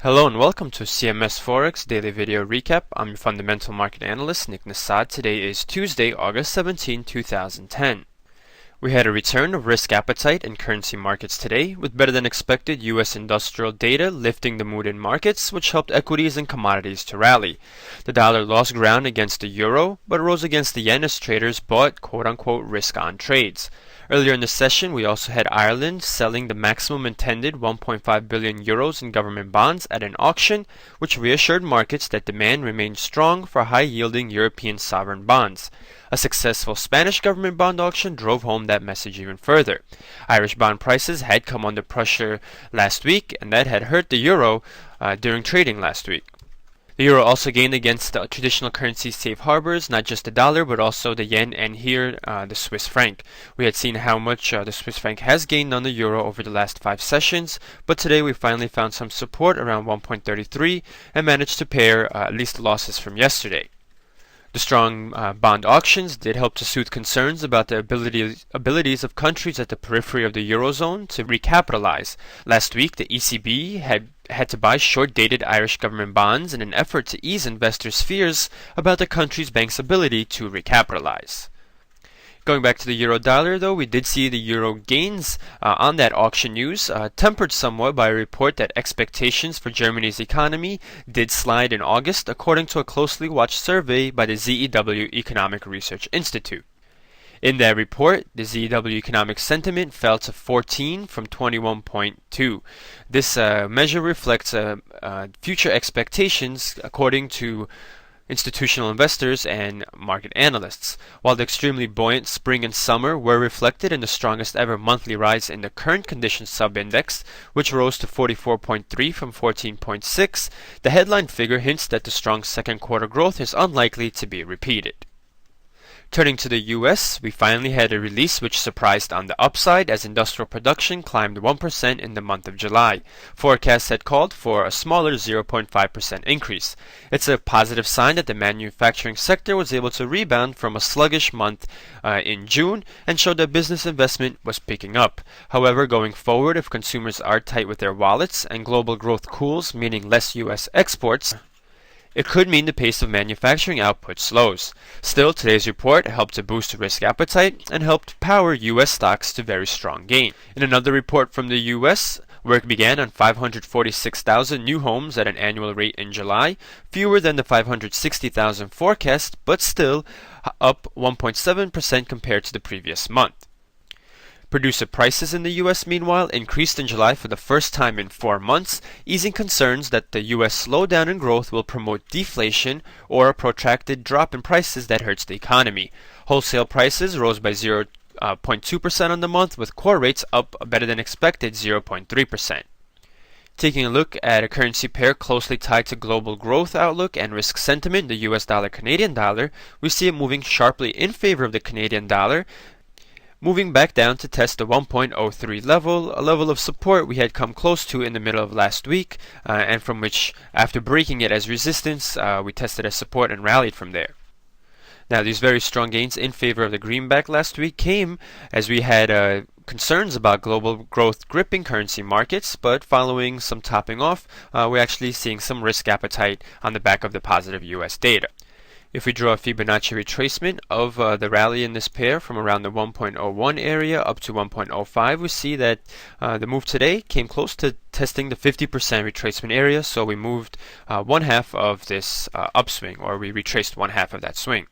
Hello and welcome to CMS Forex Daily Video Recap. I'm your fundamental market analyst, Nick Nassad. Today is Tuesday, August 17, 2010. We had a return of risk appetite in currency markets today, with better than expected US industrial data lifting the mood in markets, which helped equities and commodities to rally. The dollar lost ground against the euro, but rose against the yen as traders bought quote-unquote risk-on trades. Earlier in the session, we also had Ireland selling the maximum intended 1.5 billion euros in government bonds at an auction, which reassured markets that demand remained strong for high-yielding European sovereign bonds. A successful Spanish government bond auction drove home that message even further. Irish bond prices had come under pressure last week, and that had hurt the euro during trading last week. The euro also gained against the traditional currency safe harbors, not just the dollar, but also the yen and here the Swiss franc. We had seen how much the Swiss franc has gained on the euro over the last 5 sessions, but today we finally found some support around 1.33 and managed to pair at least the losses from yesterday. The strong bond auctions did help to soothe concerns about the abilities of countries at the periphery of the Eurozone to recapitalize. Last week, the ECB had to buy short-dated Irish government bonds in an effort to ease investors' fears about the country's bank's ability to recapitalize. Going back to the euro dollar, though, we did see the euro gains on that auction news, tempered somewhat by a report that expectations for Germany's economy did slide in August, according to a closely watched survey by the ZEW Economic Research Institute. In that report, the ZEW economic sentiment fell to 14 from 21.2. This measure reflects future expectations, according to institutional investors and market analysts. While the extremely buoyant spring and summer were reflected in the strongest ever monthly rise in the current conditions sub-index, which rose to 44.3 from 14.6, the headline figure hints that the strong second quarter growth is unlikely to be repeated. Turning to the US, we finally had a release which surprised on the upside as industrial production climbed 1% in the month of July. Forecasts had called for a smaller 0.5% increase. It's a positive sign that the manufacturing sector was able to rebound from a sluggish month in June and showed that business investment was picking up. However, going forward, if consumers are tight with their wallets and global growth cools, meaning less US exports, it could mean the pace of manufacturing output slows. Still, today's report helped to boost risk appetite and helped power U.S. stocks to very strong gain. In another report from the U.S., work began on 546,000 new homes at an annual rate in July, fewer than the 560,000 forecast, but still up 1.7% compared to the previous month. Producer prices in the U.S., meanwhile, increased in July for the first time in 4 months, easing concerns that the U.S. slowdown in growth will promote deflation or a protracted drop in prices that hurts the economy. Wholesale prices rose by 0.2% on the month, with core rates up better than expected 0.3%. Taking a look at a currency pair closely tied to global growth outlook and risk sentiment, the US dollar Canadian dollar, we see it moving sharply in favor of the Canadian dollar, moving back down to test the 1.03 level, a level of support we had come close to in the middle of last week, and from which, after breaking it as resistance, we tested as support and rallied from there. Now, these very strong gains in favor of the greenback last week came as we had concerns about global growth gripping currency markets, but following some topping off, we're actually seeing some risk appetite on the back of the positive US data. If we draw a Fibonacci retracement of the rally in this pair from around the 1.01 area up to 1.05, we see that the move today came close to testing the 50% retracement area, so we moved one half of this upswing, or we retraced one half of that swing.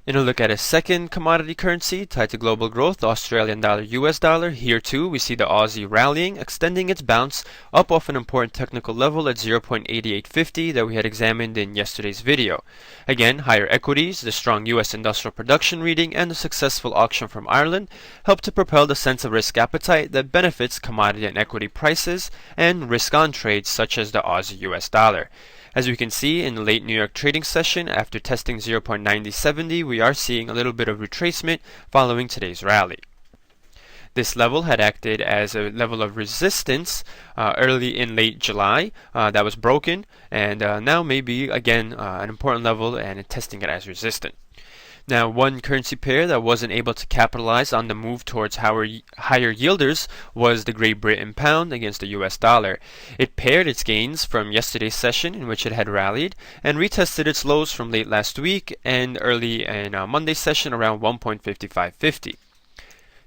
In a look at a second commodity currency tied to global growth, the Australian dollar, US dollar, here too we see the Aussie rallying, extending its bounce up off an important technical level at 0.8850 that we had examined in yesterday's video. Again, higher equities, the strong US industrial production reading, and the successful auction from Ireland helped to propel the sense of risk appetite that benefits commodity and equity prices and risk-on trades such as the Aussie US dollar. As we can see in the late New York trading session, after testing 0.9070, we are seeing a little bit of retracement following today's rally. This level had acted as a level of resistance early in late July that was broken, and now may be again an important level and testing it as resistance. Now, one currency pair that wasn't able to capitalize on the move towards higher yielders was the Great Britain pound against the US dollar. It paired its gains from yesterday's session, in which it had rallied, and retested its lows from late last week and early in Monday's session around 1.5550.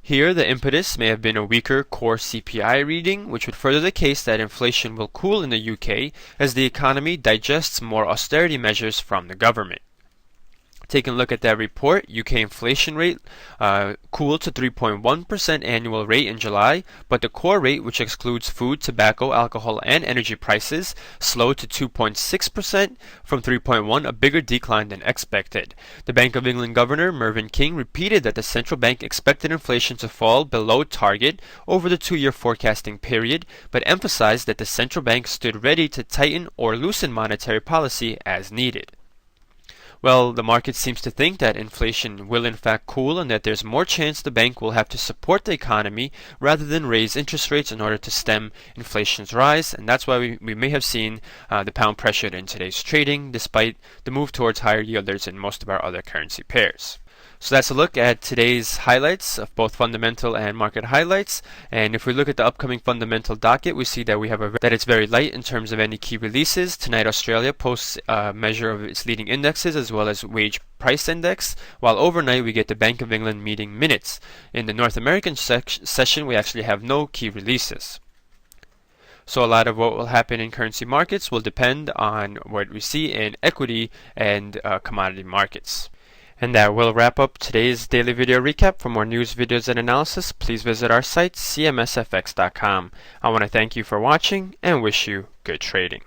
Here, the impetus may have been a weaker core CPI reading, which would further the case that inflation will cool in the UK as the economy digests more austerity measures from the government. Taking a look at that report, UK inflation rate cooled to 3.1% annual rate in July, but the core rate, which excludes food, tobacco, alcohol, and energy prices, slowed to 2.6% from 3.1%, a bigger decline than expected. The Bank of England Governor Mervyn King repeated that the central bank expected inflation to fall below target over the 2-year forecasting period, but emphasized that the central bank stood ready to tighten or loosen monetary policy as needed. Well, the market seems to think that inflation will in fact cool and that there's more chance the bank will have to support the economy rather than raise interest rates in order to stem inflation's rise, and that's why we may have seen the pound pressured in today's trading despite the move towards higher yielders in most of our other currency pairs. So that's a look at today's highlights of both fundamental and market highlights. And if we look at the upcoming fundamental docket, we see that we have that it's very light in terms of any key releases. Tonight, Australia posts a measure of its leading indexes as well as wage price index, while overnight we get the Bank of England meeting minutes. In the North American session, we actually have no key releases. So a lot of what will happen in currency markets will depend on what we see in equity and commodity markets. And that will wrap up today's daily video recap. For more news, videos, and analysis, please visit our site, cmsfx.com. I want to thank you for watching and wish you good trading.